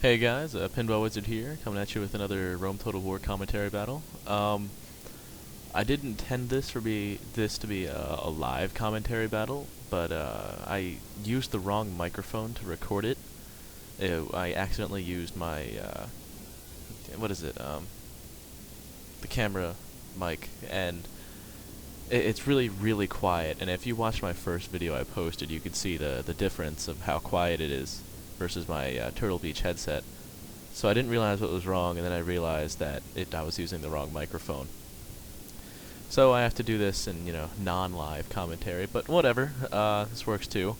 Hey guys, Pinball Wizard here, coming at you with another Rome Total War commentary battle. I didn't intend this to be a live commentary battle, but I used the wrong microphone to record it. I accidentally used my what is it? The camera mic, and it's really quiet. And if you watched my first video I posted, you could see the difference of how quiet it is versus my Turtle Beach headset. So I didn't realize what was wrong, and then I realized that I was using the wrong microphone. So I have to do this in, non-live commentary, but whatever, this works too.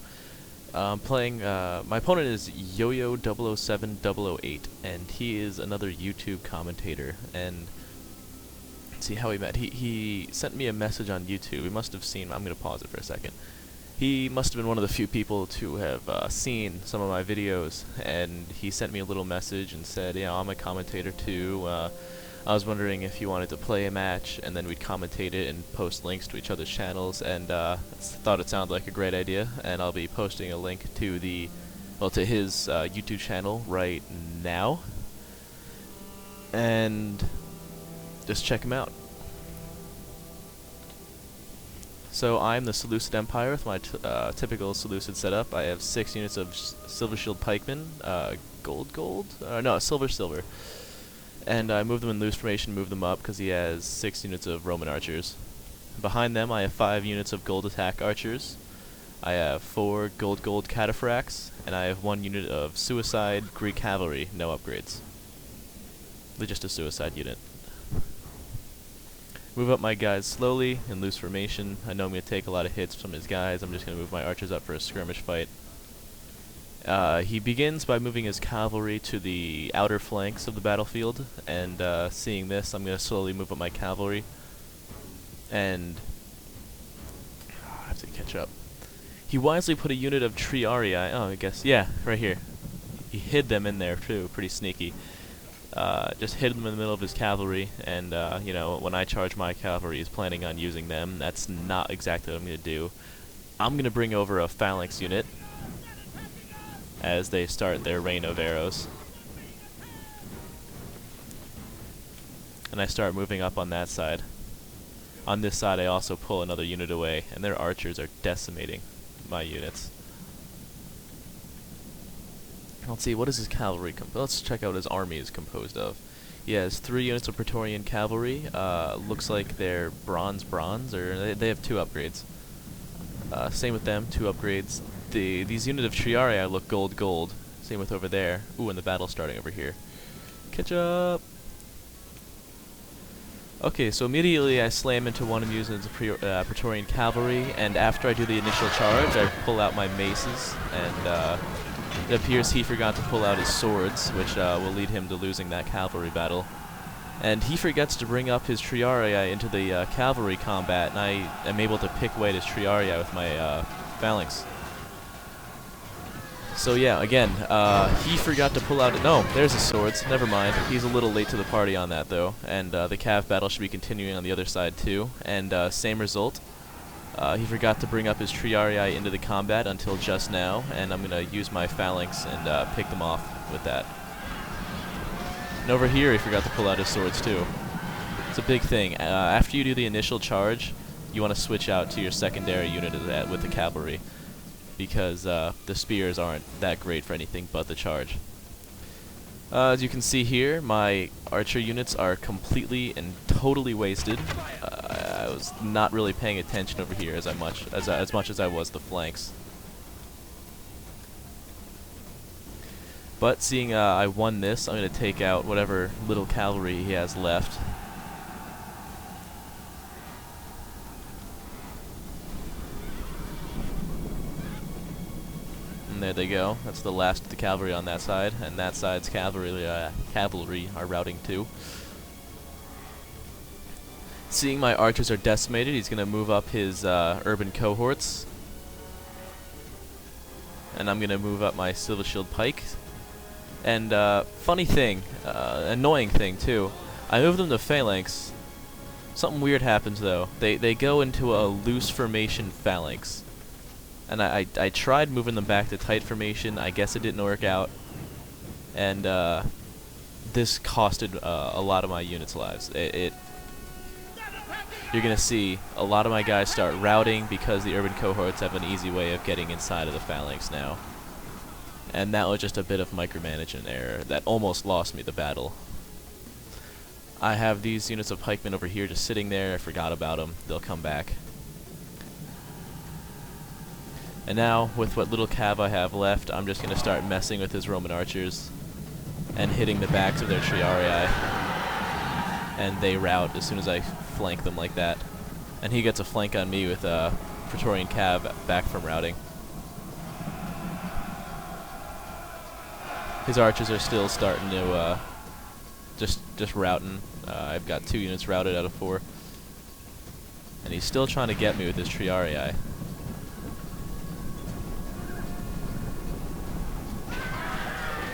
Playing, my opponent is YOYO'007'008, and he is another YouTube commentator, and let's see how we met. He sent me a message on YouTube. He must have seen, I'm going to pause it for a second. He must have been one of the few people to have seen some of my videos, and he sent me a little message and said, yeah, I'm a commentator too. I was wondering if you wanted to play a match, and then we'd commentate it and post links to each other's channels, and thought it sounded like a great idea, and I'll be posting a link to to his YouTube channel right now, and just check him out. So I'm the Seleucid Empire with my typical Seleucid setup. I have 6 units of Silver Shield Pikemen, silver, and I move them in loose formation, move them up because he has 6 units of Roman archers. Behind them I have 5 units of gold attack archers. I have 4 gold cataphracts, and I have 1 unit of suicide Greek cavalry, no upgrades. They're just a suicide unit. Move up my guys slowly in loose formation. I know I'm going to take a lot of hits from his guys. I'm just going to move my archers up for a skirmish fight. He begins by moving his cavalry to the outer flanks of the battlefield, and seeing this, I'm going to slowly move up my cavalry. And I have to catch up. He wisely put a unit of Triarii, right here. He hid them in there too, pretty sneaky. Just hid them in the middle of his cavalry, and when I charge my cavalry, he's planning on using them. That's not exactly what I'm going to do. I'm going to bring over a phalanx unit as they start their rain of arrows. And I start moving up on that side. On this side I also pull another unit away, and their archers are decimating my units. Let's see, what is his cavalry? Let's check out what his army is composed of. He has 3 units of Praetorian cavalry. Looks like they're bronze, or they have 2 upgrades. Same with them, 2 upgrades. These units of Triarii look gold. Same with over there. Ooh, and the battle's starting over here. Catch up! Okay, so immediately I slam into one of the units of Praetorian cavalry, and after I do the initial charge, I pull out my maces, and it appears he forgot to pull out his swords, which will lead him to losing that cavalry battle. And he forgets to bring up his Triarii into the cavalry combat, and I am able to pick away at his Triarii with my phalanx. So yeah, again, he forgot to pull out... No, there's his swords. Never mind. He's a little late to the party on that, though. And the cav battle should be continuing on the other side, too. And same result. He forgot to bring up his Triarii into the combat until just now, and I'm going to use my phalanx and pick them off with that. And over here he forgot to pull out his swords too. It's a big thing. After you do the initial charge, you want to switch out to your secondary unit of that with the cavalry, because the spears aren't that great for anything but the charge. As you can see here, my archer units are completely and totally wasted. I was not really paying attention over here as much as I was the flanks. But seeing I won this, I'm going to take out whatever little cavalry he has left. And there they go. That's the last of the cavalry on that side, and that side's cavalry are routing too. Seeing my archers are decimated, he's going to move up his urban cohorts. And I'm going to move up my Silver Shield Pike. And funny thing, annoying thing too, I move them to phalanx. Something weird happens though. They go into a loose formation phalanx. And I tried moving them back to tight formation. I guess it didn't work out. and this costed a lot of my units' lives. You're gonna see a lot of my guys start routing because the urban cohorts have an easy way of getting inside of the phalanx now. And that was just a bit of micromanagement error that almost lost me the battle. I have these units of pikemen over here just sitting there. I forgot about them. They'll come back. And now, with what little cav I have left, I'm just going to start messing with his Roman archers and hitting the backs of their triarii. And they rout as soon as I flank them like that. And he gets a flank on me with Praetorian cav back from routing. His archers are still starting to just routing. I've got 2 units routed out of 4. And he's still trying to get me with his triarii.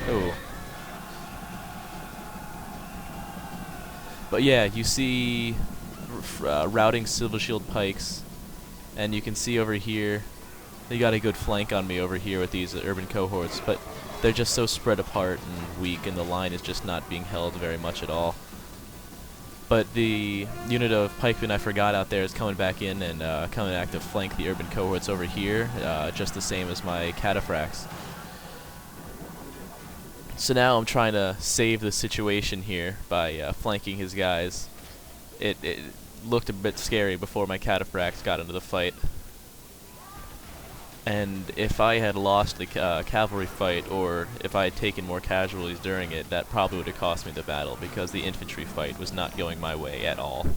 Oh. But yeah, you see routing Silver Shield pikes, and you can see over here, they got a good flank on me over here with these urban cohorts, but they're just so spread apart and weak, and the line is just not being held very much at all. But the unit of pikemen I forgot out there is coming back in and coming back to flank the urban cohorts over here, just the same as my cataphracts. So now I'm trying to save the situation here by flanking his guys. It looked a bit scary before my cataphracts got into the fight. And if I had lost the cavalry fight, or if I had taken more casualties during it, that probably would have cost me the battle, because the infantry fight was not going my way at all.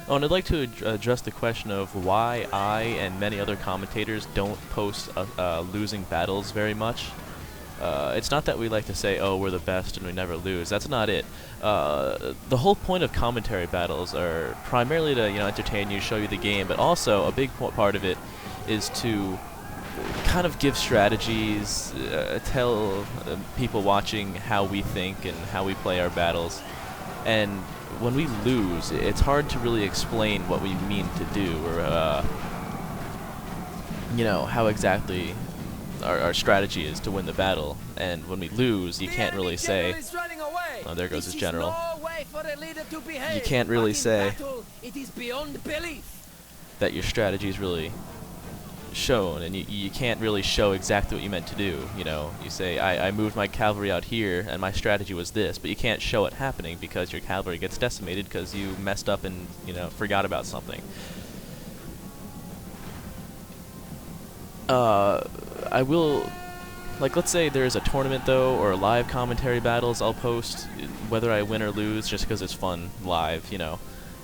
Oh, and I'd like to address the question of why I and many other commentators don't post losing battles very much. It's not that we like to say, oh, we're the best and we never lose. That's not it. The whole point of commentary battles are primarily to, entertain you, show you the game, but also a big part of it is to kind of give strategies, tell people watching how we think and how we play our battles. And when we lose, it's hard to really explain what we mean to do, or how exactly our strategy is to win the battle. And when we lose, you can't really say, oh, there goes his general. You can't really say that your strategy is really shown, and you can't really show exactly what you meant to do. You say, I moved my cavalry out here and my strategy was this, but you can't show it happening because your cavalry gets decimated because you messed up and forgot about something. I will, let's say there's a tournament though, or live commentary battles I'll post, whether I win or lose, just because it's fun live,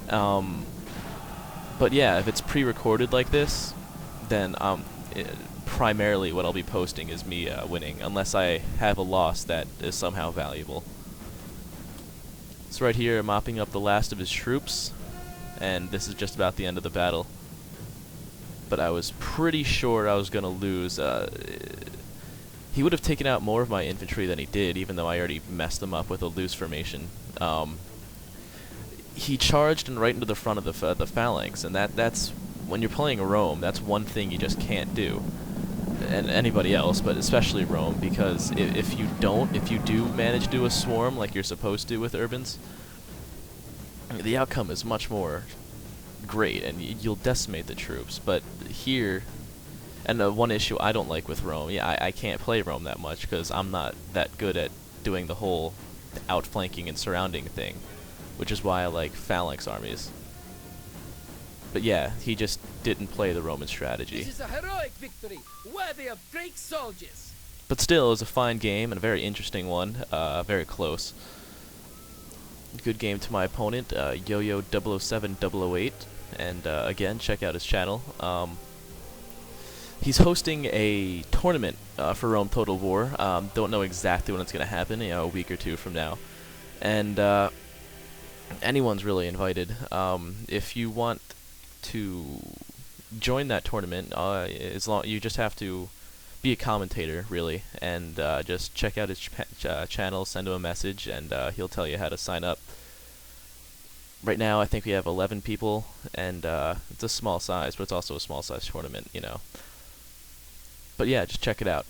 but yeah, if it's pre-recorded like this, then primarily what I'll be posting is me winning, unless I have a loss that is somehow valuable. So right here, mopping up the last of his troops, and this is just about the end of the battle. But I was pretty sure I was going to lose. He would have taken out more of my infantry than he did, even though I already messed them up with a loose formation. He charged and right into the front of the phalanx, and that's when you're playing Rome, that's one thing you just can't do. And anybody else, but especially Rome, because if you do manage to do a swarm like you're supposed to with urbans, the outcome is much more great, and you'll decimate the troops. But here, and one issue I don't like with Rome, I can't play Rome that much because I'm not that good at doing the whole outflanking and surrounding thing, which is why I like phalanx armies. But yeah, he just didn't play the Roman strategy. This is a heroic victory, worthy of Greek soldiers. But still, it was a fine game and a very interesting one, very close. Good game to my opponent, YOYO'007'008, and again, check out his channel. He's hosting a tournament for Rome Total War. Don't know exactly when it's going to happen, a week or two from now. And anyone's really invited. If you want to join that tournament, you just have to be a commentator, really, and just check out his channel, send him a message, and he'll tell you how to sign up. Right now, I think we have 11 people, and it's a small size, but it's also a small size tournament, But yeah, just check it out.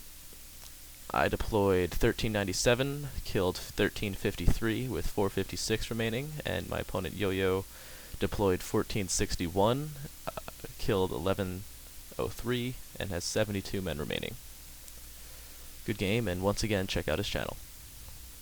I deployed 1397, killed 1353 with 456 remaining, and my opponent Yo-Yo deployed 1461, killed 1103, and has 72 men remaining. Good game, and once again, check out his channel.